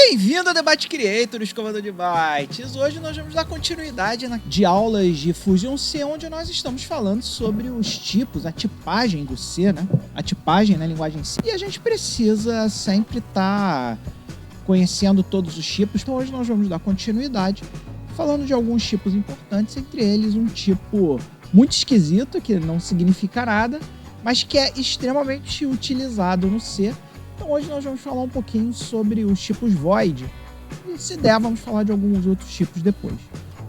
Bem-vindo ao Debate Creator, escovador de bytes. Hoje nós vamos dar continuidade de aulas de Fusion C, onde nós estamos falando sobre os tipos, a tipagem do C, né? A tipagem na linguagem C. E a gente precisa sempre estar conhecendo todos os tipos. Então hoje nós vamos dar continuidade falando de alguns tipos importantes, entre eles um tipo muito esquisito, que não significa nada, mas que é extremamente utilizado no C. Então hoje nós vamos falar um pouquinho sobre os tipos void e, se der, vamos falar de alguns outros tipos depois.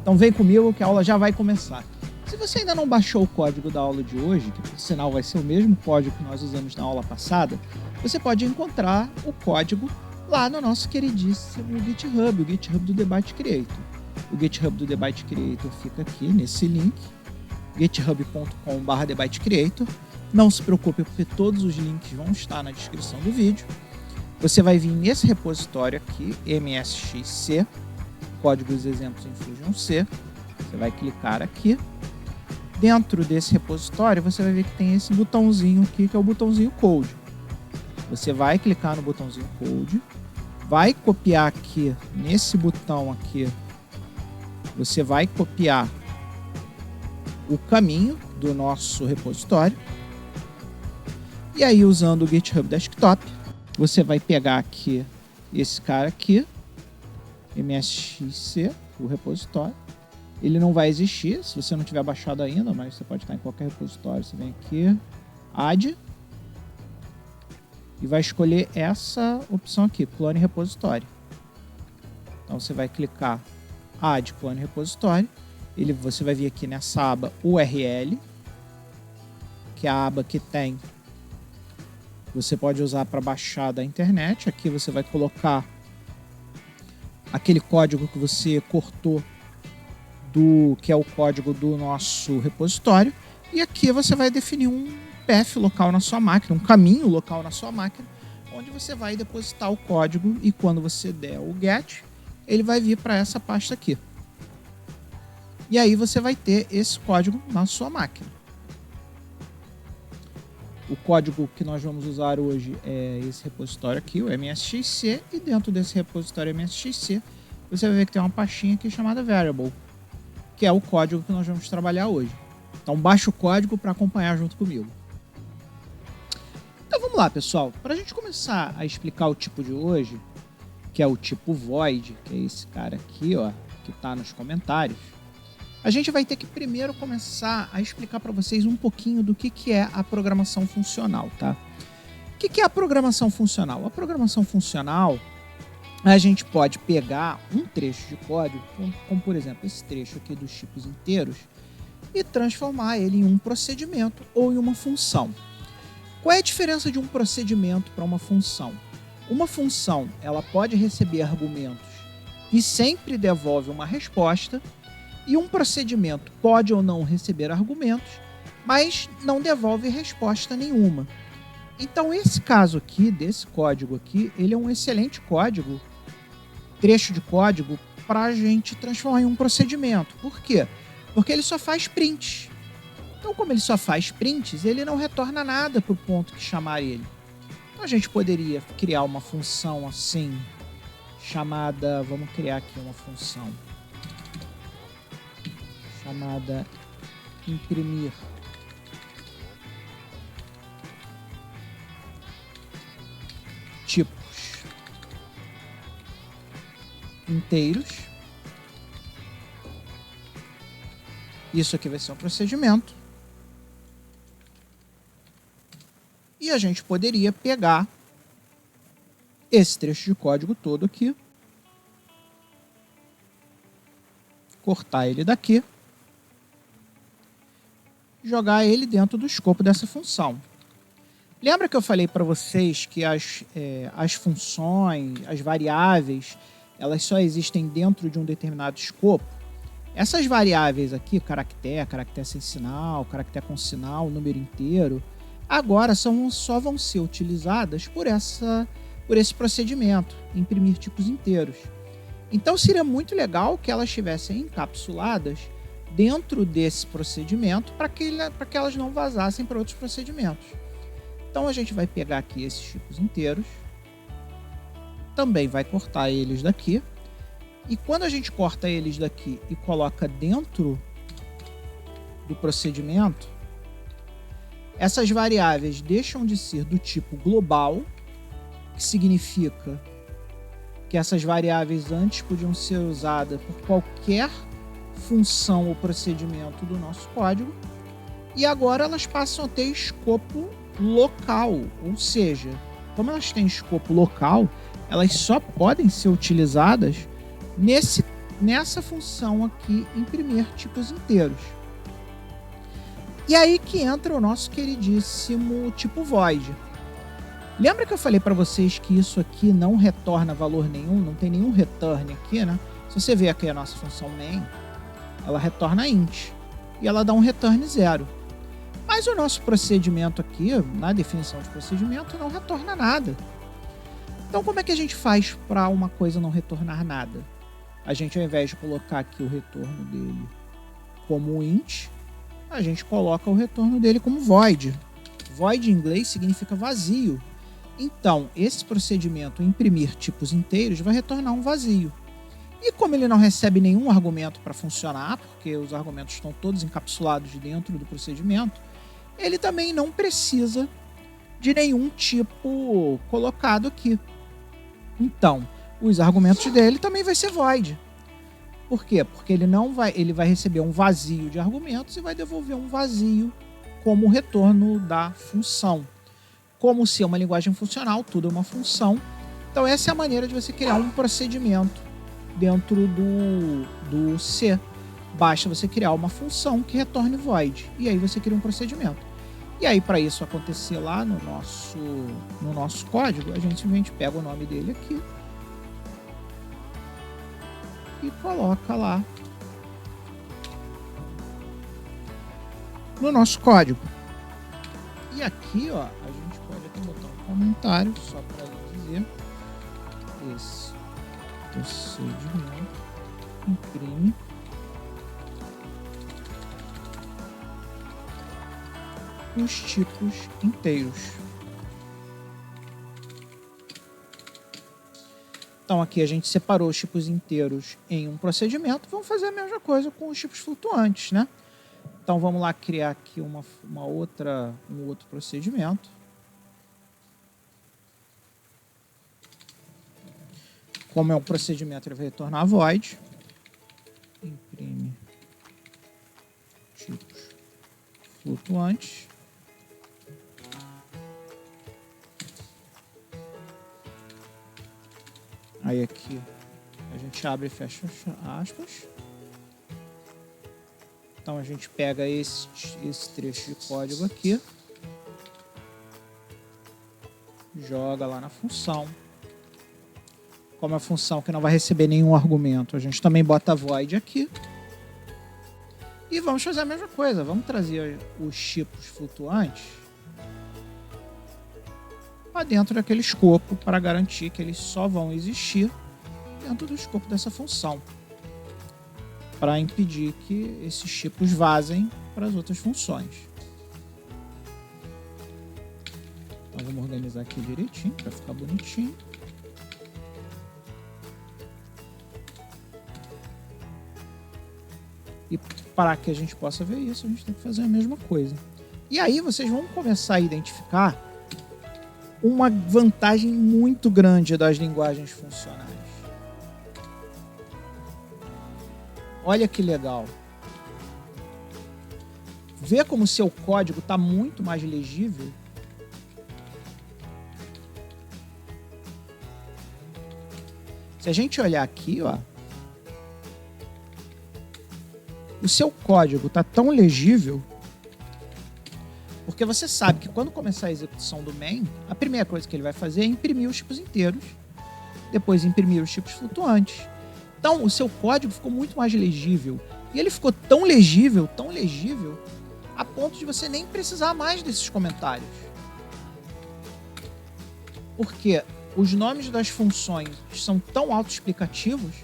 Então vem comigo que a aula já vai começar. Se você ainda não baixou o código da aula de hoje, que por sinal vai ser o mesmo código que nós usamos na aula passada, você pode encontrar o código lá no nosso queridíssimo GitHub, o GitHub do Debate Creator. O GitHub do Debate Creator fica aqui nesse link, github.com/debatecreator. Não se preocupe, porque todos os links vão estar na descrição do vídeo. Você vai vir nesse repositório aqui, MSXC, códigos exemplos em Fusion C. Você vai clicar aqui. Dentro desse repositório, você vai ver que tem esse botãozinho aqui, que é o botãozinho Code. Você vai clicar no botãozinho Code, vai copiar aqui, nesse botão aqui, você vai copiar o caminho do nosso repositório. E aí, usando o GitHub Desktop, você vai pegar aqui esse cara aqui, MSXC, o repositório. Ele não vai existir se você não tiver baixado ainda, mas você pode estar em qualquer repositório. Você vem aqui, Add, e vai escolher essa opção aqui, Clone Repositório. Então você vai clicar Add Clone Repositório. Você vai vir aqui nessa aba URL, que é a aba que tem... Você pode usar para baixar da internet. Aqui você vai colocar aquele código que você cortou, que é o código do nosso repositório. E aqui você vai definir um path local na sua máquina, um caminho local na sua máquina, onde você vai depositar o código, e quando você der o get, ele vai vir para essa pasta aqui. E aí você vai ter esse código na sua máquina. O código que nós vamos usar hoje é esse repositório aqui, o MSXC, e dentro desse repositório MSXC, você vai ver que tem uma pastinha aqui chamada Variable, que é o código que nós vamos trabalhar hoje. Então baixa o código para acompanhar junto comigo. Então vamos lá, pessoal. Para a gente começar a explicar o tipo de hoje, que é o tipo void, que é esse cara aqui, ó, que está nos comentários, a gente vai ter que primeiro começar a explicar para vocês um pouquinho do que é a programação funcional, tá? O que é a programação funcional? A programação funcional, a gente pode pegar um trecho de código, como por exemplo esse trecho aqui dos tipos inteiros, e transformar ele em um procedimento ou em uma função. Qual é a diferença de um procedimento para uma função? Uma função, ela pode receber argumentos e sempre devolve uma resposta, e um procedimento pode ou não receber argumentos, mas não devolve resposta nenhuma. Então esse caso aqui, desse código aqui, ele é um excelente código, trecho de código, para a gente transformar em um procedimento. Por quê? Porque ele só faz prints. Então, como ele só faz prints, ele não retorna nada para o ponto que chamar ele. Então a gente poderia criar uma função assim, chamada, vamos criar aqui uma função chamada imprimir tipos inteiros. Isso aqui vai ser um procedimento. E a gente poderia pegar esse trecho de código todo aqui, cortar ele daqui, jogar ele dentro do escopo dessa função. Lembra que eu falei para vocês que as funções, as variáveis, elas só existem dentro de um determinado escopo? Essas variáveis aqui, caractere sem sinal, caractere com sinal, número inteiro, agora só vão ser utilizadas por esse procedimento, imprimir tipos inteiros. Então seria muito legal que elas estivessem encapsuladas dentro desse procedimento para que elas não vazassem para outros procedimentos. Então a gente vai pegar aqui esses tipos inteiros também vai cortar eles daqui. E quando a gente corta eles daqui e coloca dentro do procedimento, essas variáveis deixam de ser do tipo global, que significa que essas variáveis antes podiam ser usadas por qualquer função ou procedimento do nosso código, e agora elas passam a ter escopo local, ou seja, como elas têm escopo local, elas só podem ser utilizadas nessa função aqui, imprimir tipos inteiros. E aí que entra o nosso queridíssimo tipo void. Lembra que eu falei para vocês que isso aqui não retorna valor nenhum, não tem nenhum return aqui, né? Se você ver aqui a nossa função main, ela retorna int e ela dá um return 0. Mas o nosso procedimento aqui, na definição de procedimento, não retorna nada. Então como é que a gente faz para uma coisa não retornar nada? A gente, ao invés de colocar aqui o retorno dele como int, a gente coloca o retorno dele como void. Void em inglês significa vazio. Então, esse procedimento imprimir tipos inteiros vai retornar um vazio. E como ele não recebe nenhum argumento para funcionar, porque os argumentos estão todos encapsulados dentro do procedimento, ele também não precisa de nenhum tipo colocado aqui. Então, os argumentos dele também vai ser void. Por quê? Porque ele vai receber um vazio de argumentos e vai devolver um vazio como retorno da função. Como se é uma linguagem funcional, tudo é uma função. Então essa é a maneira de você criar um procedimento dentro do C. Basta você criar uma função que retorne void. E aí você cria um procedimento. E aí, para isso acontecer lá no nosso código, a gente simplesmente pega o nome dele aqui e coloca lá no nosso código. E aqui, ó, a gente pode até botar um comentário só para dizer: esse procedimento imprime os tipos inteiros. Então aqui a gente separou os tipos inteiros em um procedimento. Vamos fazer a mesma coisa com os tipos flutuantes, né? Então vamos lá criar aqui um outro procedimento. Como é um procedimento, ele vai retornar void. Imprime tipos flutuantes. Aí aqui a gente abre e fecha aspas. Então a gente pega esse trecho de código aqui, joga lá na função. Como é a função que não vai receber nenhum argumento, a gente também bota void aqui. E vamos fazer a mesma coisa. Vamos trazer os tipos flutuantes para dentro daquele escopo para garantir que eles só vão existir dentro do escopo dessa função, para impedir que esses tipos vazem para as outras funções. Então vamos organizar aqui direitinho para ficar bonitinho. E para que a gente possa ver isso, a gente tem que fazer a mesma coisa. E aí vocês vão começar a identificar uma vantagem muito grande das linguagens funcionais. Olha que legal. Vê como o seu código está muito mais legível. Se a gente olhar aqui, ó, o seu código está tão legível porque você sabe que quando começar a execução do main, a primeira coisa que ele vai fazer é imprimir os tipos inteiros, depois imprimir os tipos flutuantes. Então, o seu código ficou muito mais legível. E ele ficou tão legível, a ponto de você nem precisar mais desses comentários. Porque os nomes das funções são tão autoexplicativos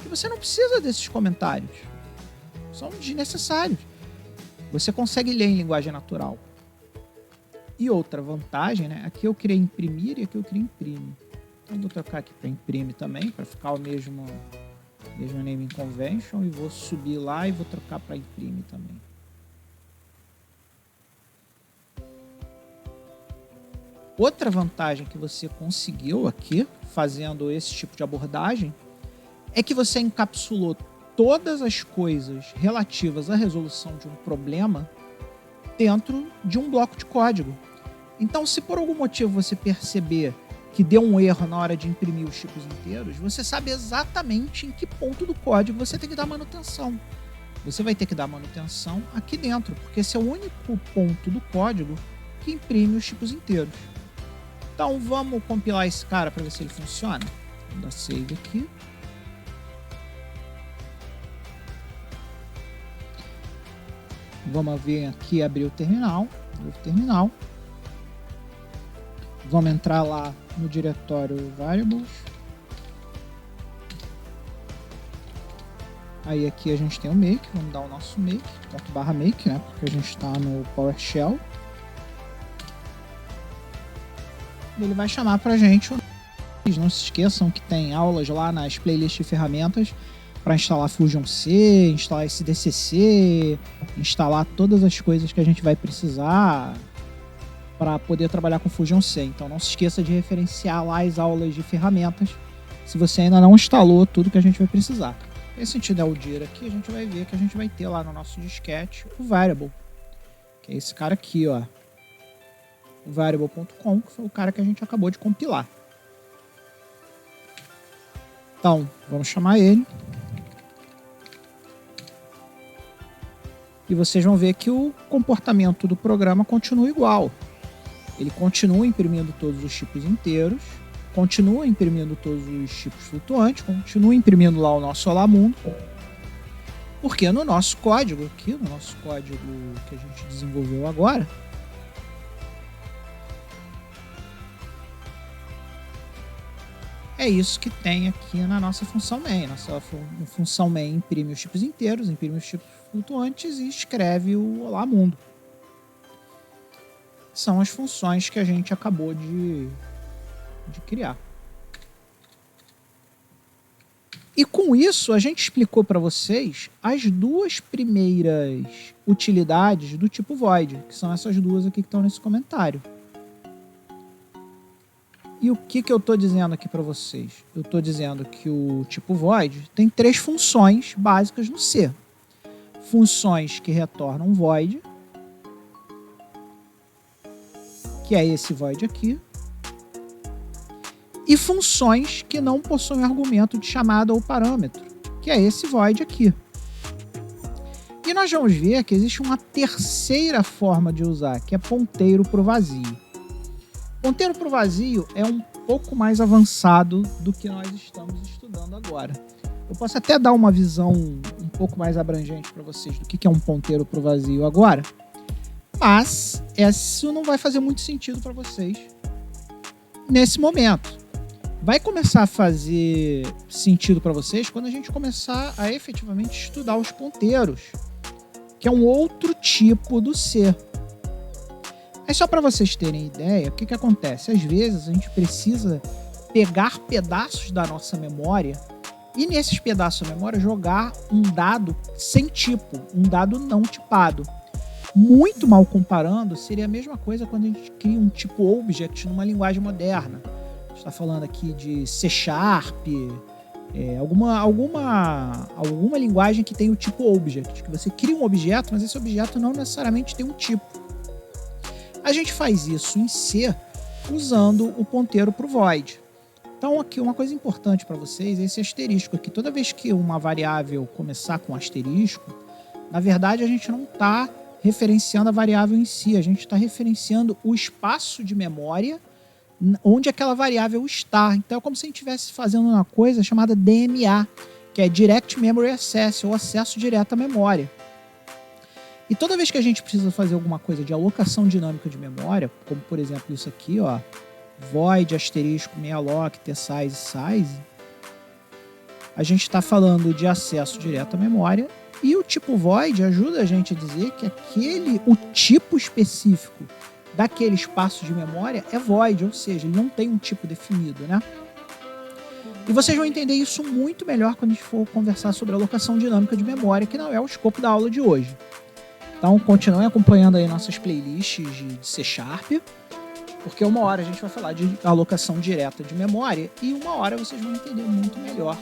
que você não precisa desses comentários. São desnecessários. Você consegue ler em linguagem natural. E outra vantagem, né? Aqui eu queria imprimir e aqui eu queria imprime. Então vou trocar aqui para imprime também, para ficar o mesmo naming convention, e vou subir lá e vou trocar para imprime também. Outra vantagem que você conseguiu aqui, fazendo esse tipo de abordagem, é que você encapsulou todas as coisas relativas à resolução de um problema dentro de um bloco de código. Então, se por algum motivo você perceber que deu um erro na hora de imprimir os tipos inteiros, você sabe exatamente em que ponto do código você tem que dar manutenção. Você vai ter que dar manutenção aqui dentro, porque esse é o único ponto do código que imprime os tipos inteiros. Então vamos compilar esse cara para ver se ele funciona. Vou dar save aqui. Vamos ver aqui, abrir o terminal. Novo terminal. Vamos entrar lá no diretório variables. Aí aqui a gente tem o make. Vamos dar o nosso make, ./make, né? Porque a gente está no PowerShell. Ele vai chamar pra gente. Não se esqueçam que tem aulas lá nas playlists de ferramentas para instalar Fusion C, instalar SDCC, instalar todas as coisas que a gente vai precisar para poder trabalhar com Fusion C. Então não se esqueça de referenciar lá as aulas de ferramentas se você ainda não instalou tudo que a gente vai precisar. E se a gente der o dir aqui, a gente vai ver que a gente vai ter lá no nosso disquete o variable, que é esse cara aqui, ó. Variable.com, que foi o cara que a gente acabou de compilar. Então, vamos chamar ele. E vocês vão ver que o comportamento do programa continua igual. Ele continua imprimindo todos os tipos inteiros, continua imprimindo todos os tipos flutuantes, continua imprimindo lá o nosso Olá Mundo. Porque no nosso código aqui, no nosso código que a gente desenvolveu agora, é isso que tem aqui na nossa função main. Nossa função main imprime os tipos inteiros, imprime os tipos flutuantes e escreve o Olá Mundo. São as funções que a gente acabou de criar. E com isso, a gente explicou para vocês as duas primeiras utilidades do tipo void, que são essas duas aqui que estão nesse comentário. E o que eu estou dizendo aqui para vocês? Eu estou dizendo que o tipo void tem 3 funções básicas no C. Funções que retornam void, que é esse void aqui, e funções que não possuem argumento de chamada ou parâmetro, que é esse void aqui. E nós vamos ver que existe uma terceira forma de usar, que é ponteiro para o vazio. Ponteiro para o vazio é um pouco mais avançado do que nós estamos estudando agora. Eu posso até dar uma visão um pouco mais abrangente para vocês do que é um ponteiro para o vazio agora, mas isso não vai fazer muito sentido para vocês nesse momento. Vai começar a fazer sentido para vocês quando a gente começar a efetivamente estudar os ponteiros, que é um outro tipo do C. É só para vocês terem ideia, o que acontece? Às vezes a gente precisa pegar pedaços da nossa memória e nesses pedaços da memória jogar um dado sem tipo, um dado não tipado. Muito mal comparando, seria a mesma coisa quando a gente cria um tipo object numa linguagem moderna. A gente está falando aqui de C#, alguma linguagem que tem o tipo object, que você cria um objeto, mas esse objeto não necessariamente tem um tipo. A gente faz isso em C usando o ponteiro para o void. Então aqui uma coisa importante para vocês é esse asterisco aqui. Toda vez que uma variável começar com asterisco, na verdade a gente não está referenciando a variável em si, a gente está referenciando o espaço de memória onde aquela variável está. Então é como se a gente estivesse fazendo uma coisa chamada DMA, que é Direct Memory Access, ou acesso direto à memória. E toda vez que a gente precisa fazer alguma coisa de alocação dinâmica de memória, como por exemplo isso aqui, ó, void, asterisco, malloc, tsize, size, a gente está falando de acesso direto à memória, e o tipo void ajuda a gente a dizer que o tipo específico daquele espaço de memória é void, ou seja, ele não tem um tipo definido, né? E vocês vão entender isso muito melhor quando a gente for conversar sobre alocação dinâmica de memória, que não é o escopo da aula de hoje. Então continuem acompanhando aí nossas playlists de C#, porque uma hora a gente vai falar de alocação direta de memória e uma hora vocês vão entender muito melhor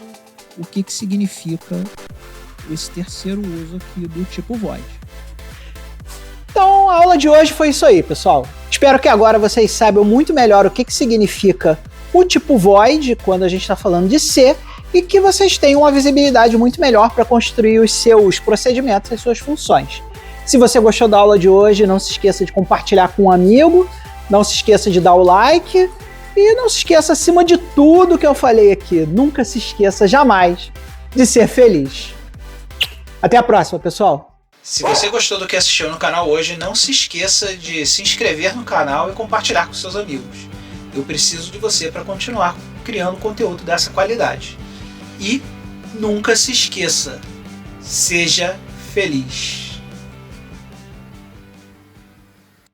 o que significa esse terceiro uso aqui do tipo void. Então a aula de hoje foi isso aí, pessoal. Espero que agora vocês saibam muito melhor o que significa o tipo void quando a gente está falando de C e que vocês tenham uma visibilidade muito melhor para construir os seus procedimentos, as suas funções. Se você gostou da aula de hoje, não se esqueça de compartilhar com um amigo, não se esqueça de dar o like e não se esqueça, acima de tudo que eu falei aqui, nunca se esqueça jamais de ser feliz. Até a próxima, pessoal! Se você gostou do que assistiu no canal hoje, não se esqueça de se inscrever no canal e compartilhar com seus amigos. Eu preciso de você para continuar criando conteúdo dessa qualidade. E nunca se esqueça, seja feliz.